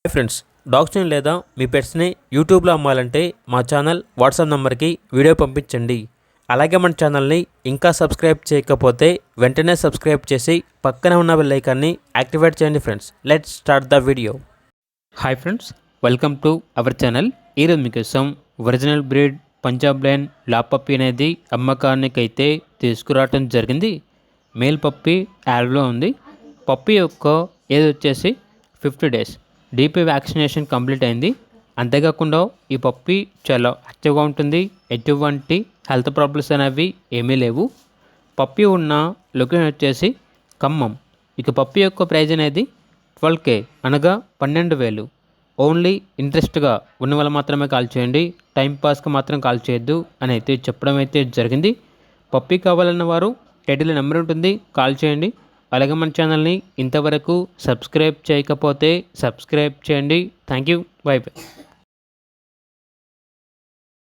Hi friends, డాగ్స్ని లేదా మీ పెట్స్ని యూట్యూబ్లో అమ్మాలంటే మా ఛానల్ వాట్సాప్ నెంబర్కి వీడియో పంపించండి. అలాగే మన ఛానల్ని ఇంకా సబ్స్క్రైబ్ చేయకపోతే వెంటనే సబ్స్క్రైబ్ చేసి పక్కనే ఉన్న బెల్ ఐకాన్ని యాక్టివేట్ చేయండి friends. Let's start the video. Hi friends, welcome to our channel. ఈరోజు మీకోసం original breed Punjab line lab puppy అనేది అమ్మకానికైతే తీసుకురావడం జరిగింది. మేల్ పప్పీ యాడ్లో ఉంది. పప్పీ యొక్క ఏజ్ వచ్చేసి 50 days. డీపీ వ్యాక్సినేషన్ కంప్లీట్ అయింది. అంతేకాకుండా ఈ పప్పీ చాలా యాక్టివ్గా ఉంటుంది. ఎటువంటి హెల్త్ ప్రాబ్లమ్స్ అనేవి ఏమీ లేవు. పప్పీ ఉన్న లొకేషన్ వచ్చేసి ఖమ్మం. ఇక పప్పీ యొక్క ప్రైజ్ అనేది 12K అనగా 12,000. ఓన్లీ ఇంట్రెస్ట్గా ఉన్న వాళ్ళు మాత్రమే కాల్ చేయండి, టైంపాస్కి మాత్రం కాల్ చేయొద్దు అని అయితే చెప్పడం అయితే జరిగింది. పప్పీ కావాలన్న వారు టైటిల్ నెంబర్ ఉంటుంది, కాల్ చేయండి. అలాగే మన ఛానల్ని ఇంతవరకు సబ్స్క్రైబ్ చేయకపోతే సబ్స్క్రైబ్ చేయండి. Thank you. By by.